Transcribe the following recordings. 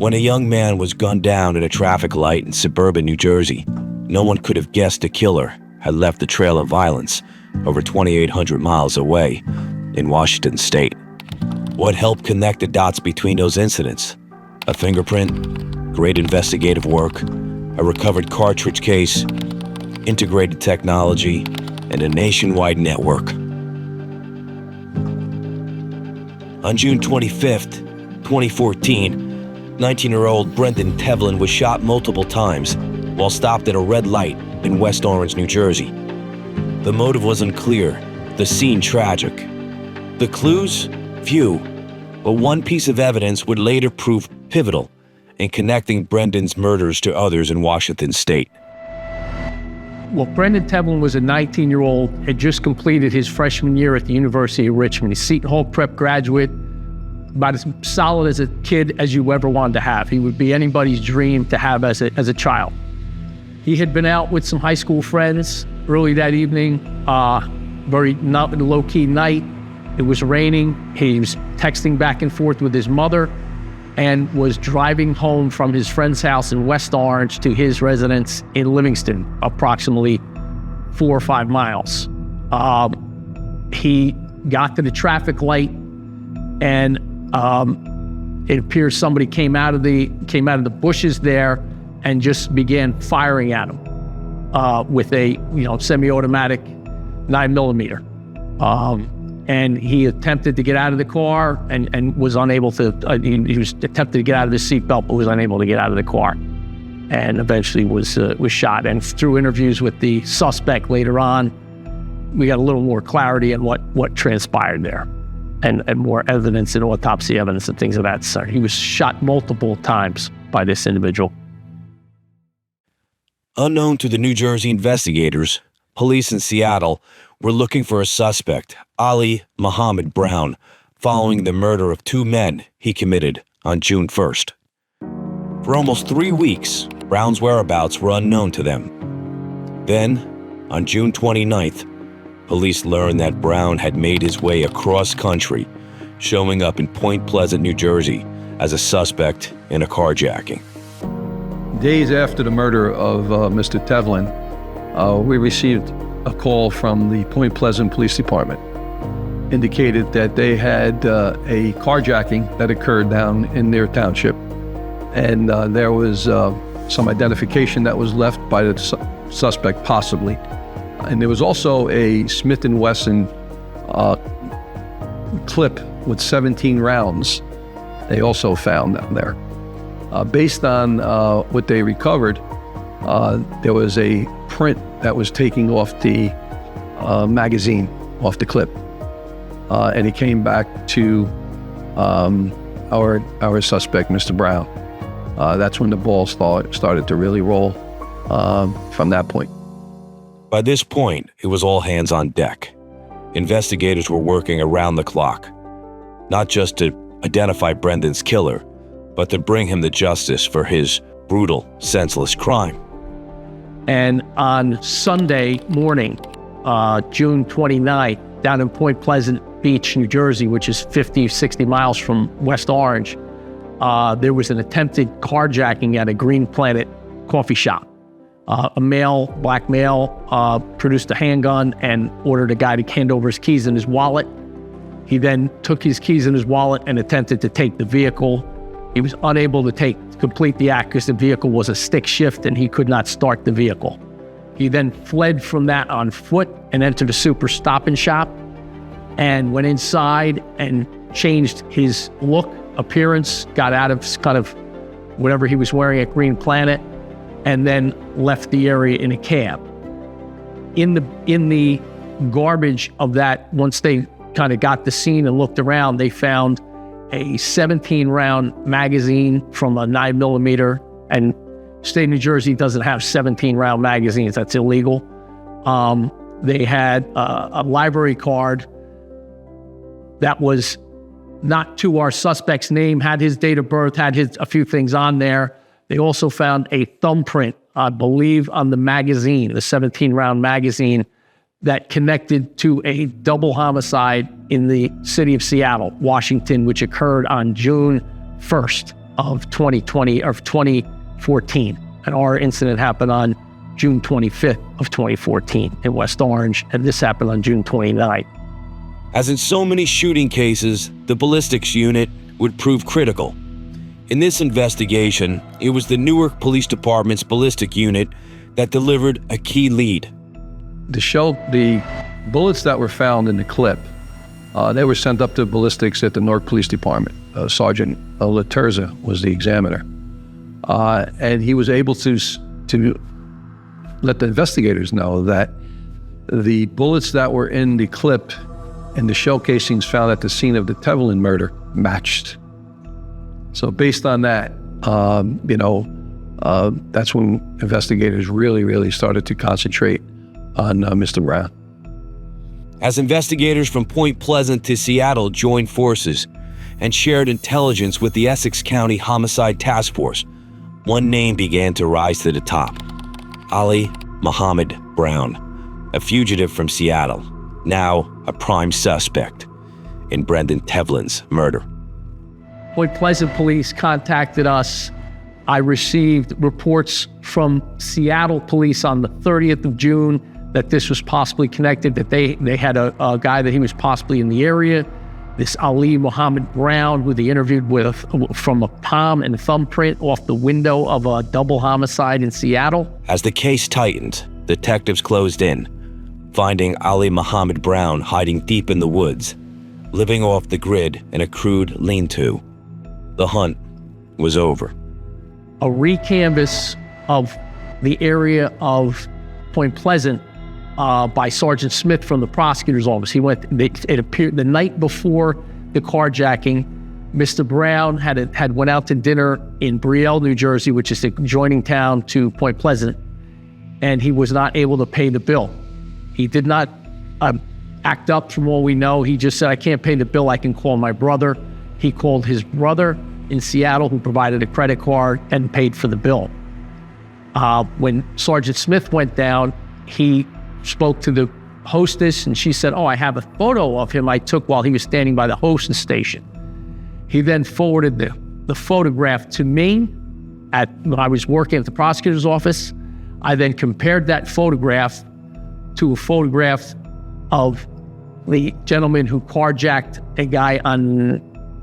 When a young man was gunned down at a traffic light in suburban New Jersey, no one could have guessed a killer had left a trail of violence over 2,800 miles away in Washington state. What helped connect the dots between those incidents? A fingerprint, great investigative work, a recovered cartridge case, integrated technology, and a nationwide network. On June 25th, 2014, 19-year-old Brendan Tevlin was shot multiple times while stopped at a red light in West Orange, New Jersey. The motive was unclear, the scene tragic. The clues? Few, but one piece of evidence would later prove pivotal in connecting Brendan's murders to others in Washington state. Well, Brendan Tevlin was a 19-year-old, had just completed his freshman year at the University of Richmond. He's Seton Hall Prep graduate, about as solid as a kid as you ever wanted to have. He would be anybody's dream to have as a child. He had been out with some high school friends early that evening, very not a low-key night. It was raining. He was texting back and forth with his mother and was driving home from his friend's house in West Orange to his residence in Livingston, approximately 4 or 5 miles. He got to the traffic light, and it appears somebody came out of the bushes there and just began firing at him with a semi-automatic 9mm. And he attempted to get out of the car and was unable to. He was attempted to get out of his seatbelt, but was unable to get out of the car, and eventually was shot. And through interviews with the suspect later on, we got a little more clarity on what transpired there, and more evidence and autopsy evidence and things of that sort. He was shot multiple times by this individual. Unknown to the New Jersey investigators, police in Seattle were looking for a suspect, Ali Muhammad Brown, following the murder of 2 men he committed on June 1st. For almost 3 weeks, Brown's whereabouts were unknown to them. Then, on June 29th, police learned that Brown had made his way across country, showing up in Point Pleasant, New Jersey, as a suspect in a carjacking. Days after the murder of Mr. Tevlin, we received a call from the Point Pleasant Police Department. Indicated that they had a carjacking that occurred down in their township, and there was some identification that was left by the suspect, possibly. And there was also a Smith & Wesson clip with 17 rounds they also found down there. Based on what they recovered, there was a print that was taking off the magazine, off the clip. And it came back to our suspect, Mr. Brown. That's when the ball started to really roll from that point. By this point, it was all hands on deck. Investigators were working around the clock, not just to identify Brendan's killer, but to bring him to justice for his brutal, senseless crime. And on Sunday morning, June 29th, down in Point Pleasant Beach, New Jersey, which is 50, 60 miles from West Orange, there was an attempted carjacking at a Green Planet coffee shop. A black male, produced a handgun and ordered a guy to hand over his keys and his wallet. He then took his keys and his wallet and attempted to take the vehicle. He was unable to complete the act because the vehicle was a stick shift and he could not start the vehicle. He then fled from that on foot and entered a Super Stop and Shop and went inside and changed his look, appearance, got out of kind of whatever he was wearing at Green Planet, and then left the area in a cab. In the garbage of that, once they kind of got the scene and looked around, they found a 17-round magazine from a 9mm, and state of New Jersey doesn't have 17-round magazines. That's illegal. They had a library card that was not to our suspect's name, had his date of birth, had a few things on there. They also found a thumbprint, I believe, on the magazine, the 17-round magazine, that connected to a double homicide in the city of Seattle, Washington, which occurred on June 1st. of 2014. And our incident happened on June 25th of 2014 in West Orange, and this happened on June 29th. As in so many shooting cases, the ballistics unit would prove critical. In this investigation, it was the Newark Police Department's ballistic unit that delivered a key lead. The bullets that were found in the clip, they were sent up to ballistics at the Newark Police Department. Sergeant Laterza was the examiner. And he was able to let the investigators know that the bullets that were in the clip and the shell casings found at the scene of the Tevlin murder matched. So based on that, that's when investigators really started to concentrate on Mr. Brown. As investigators from Point Pleasant to Seattle joined forces and shared intelligence with the Essex County Homicide Task Force, one name began to rise to the top: Ali Muhammad Brown, a fugitive from Seattle, now a prime suspect in Brendan Tevlin's murder. Point Pleasant police contacted us. I received reports from Seattle police on the 30th of June that this was possibly connected, that they had a guy that he was possibly in the area. This Ali Muhammad Brown, who they interviewed with from a palm and thumbprint off the window of a double homicide in Seattle. As the case tightened, detectives closed in, finding Ali Muhammad Brown hiding deep in the woods, living off the grid in a crude lean-to. The hunt was over. A recanvass of the area of Point Pleasant by Sergeant Smith from the prosecutor's office. It appeared the night before the carjacking, Mr. Brown had went out to dinner in Brielle, New Jersey, which is the adjoining town to Point Pleasant, and he was not able to pay the bill. He did not act up from all we know. He just said, "I can't pay the bill, I can call my brother." He called his brother in Seattle, who provided a credit card and paid for the bill. When Sergeant Smith went down, he spoke to the hostess, and she said, "Oh, I have a photo of him I took while he was standing by the hostess station." He then forwarded the photograph to me when I was working at the prosecutor's office. I then compared that photograph to a photograph of the gentleman who carjacked a guy on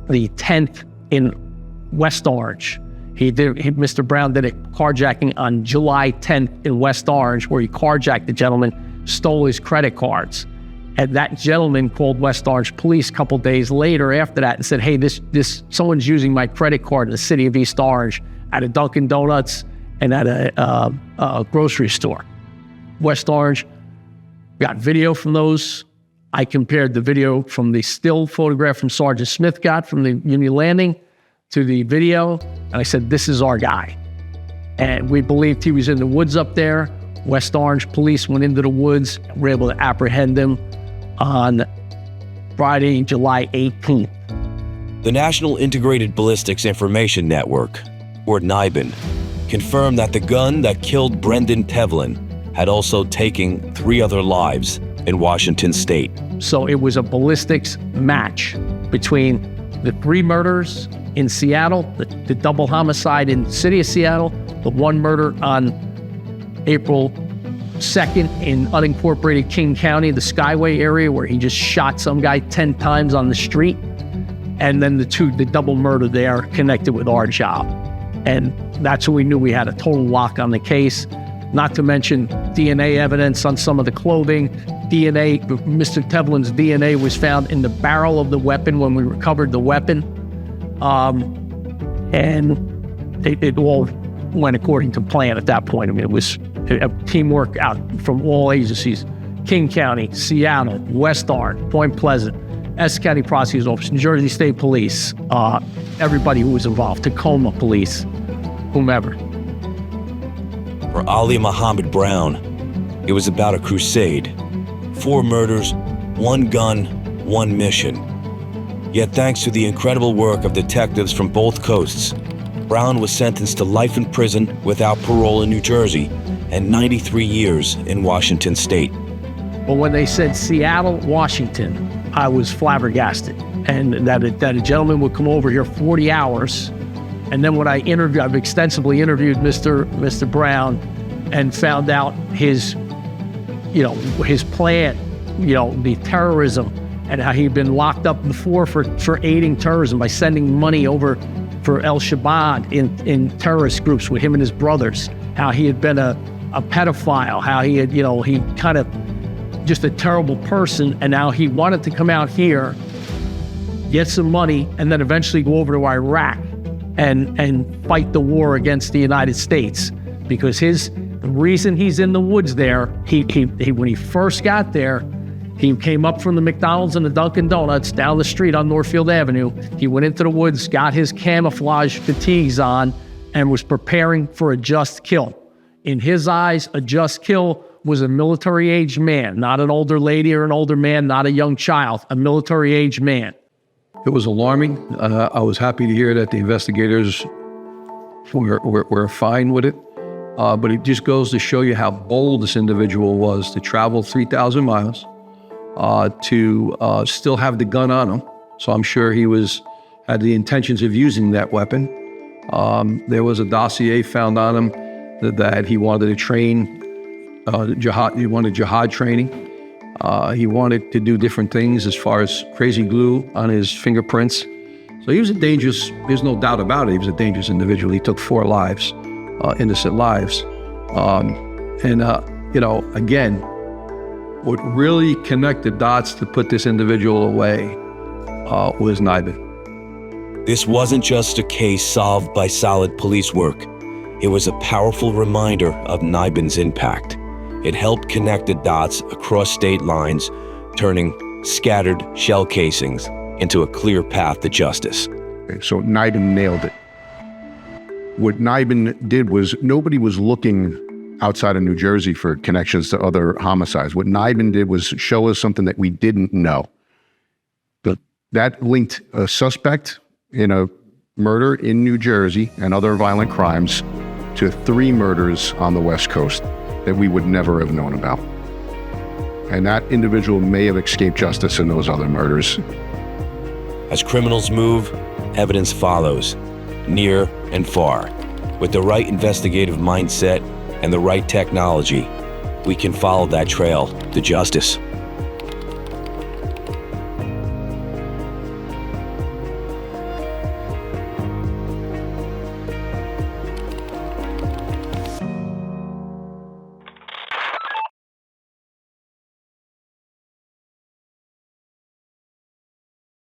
the 10th in West Orange. Mr. Brown did a carjacking on July 10th in West Orange, where he carjacked the gentleman, stole his credit cards. And that gentleman called West Orange police a couple days later after that and said, "Hey, someone's using my credit card in the city of East Orange at a Dunkin' Donuts and at a grocery store." West Orange got video from those. I compared the video from the still photograph from Sergeant Smith got from the Union Landing to the video, and I said, "This is our guy." And we believed he was in the woods up there. West Orange police went into the woods, were able to apprehend him on Friday, July 18th. The National Integrated Ballistics Information Network, or NIBIN, confirmed that the gun that killed Brendan Tevlin had also taken 3 other lives in Washington state. So it was a ballistics match between the 3 murders in Seattle, the double homicide in the city of Seattle, the 1 murder on April 2nd in unincorporated King County, the Skyway area, where he just shot some guy 10 times on the street, and then the double murder there connected with our job. And that's when we knew we had a total lock on the case. Not to mention DNA evidence on some of the clothing. Mr. Tevlin's DNA was found in the barrel of the weapon when we recovered the weapon. And it all went according to plan at that point. I mean, it was a teamwork out from all agencies: King County, Seattle, West Orange, Point Pleasant, Essex County Prosecutor's Office, New Jersey State Police, everybody who was involved, Tacoma Police, whomever. For Ali Muhammad Brown, it was about a crusade. 4 murders, 1 gun, 1 mission. Yet thanks to the incredible work of detectives from both coasts, Brown was sentenced to life in prison without parole in New Jersey and 93 years in Washington state. But when they said Seattle, Washington, I was flabbergasted. And that a gentleman would come over here 40 hours And then when I've extensively interviewed Mr. Brown and found out his plan, the terrorism, and how he'd been locked up before for aiding terrorism by sending money over for al-Shabaab in terrorist groups with him and his brothers, how he had been a pedophile, how he had, he kind of just a terrible person, and now he wanted to come out here, get some money, and then eventually go over to Iraq and fight the war against the United States. Because the reason he's in the woods there, he when he first got there, he came up from the McDonald's and the Dunkin' Donuts down the street on Northfield Avenue. He went into the woods, got his camouflage fatigues on, and was preparing for a just kill. In his eyes, a just kill was a military-aged man, not an older lady or an older man, not a young child, a military-aged man. It was alarming. I was happy to hear that the investigators were fine with it. But it just goes to show you how bold this individual was to travel 3,000 miles, to still have the gun on him. So I'm sure he had the intentions of using that weapon. There was a dossier found on him that he wanted to train jihad. He wanted jihad training. He wanted to do different things as far as crazy glue on his fingerprints. So he was there's no doubt about it, he was a dangerous individual. He took 4 lives, innocent lives. Again, what really connected dots to put this individual away was NIBIN. This wasn't just a case solved by solid police work. It was a powerful reminder of NIBIN's impact. It helped connect the dots across state lines, turning scattered shell casings into a clear path to justice. So NIBIN nailed it. What NIBIN did was nobody was looking outside of New Jersey for connections to other homicides. What NIBIN did was show us something that we didn't know. But that linked a suspect in a murder in New Jersey and other violent crimes to 3 murders on the West Coast that we would never have known about. And that individual may have escaped justice in those other murders. As criminals move, evidence follows, near and far. With the right investigative mindset and the right technology, we can follow that trail to justice.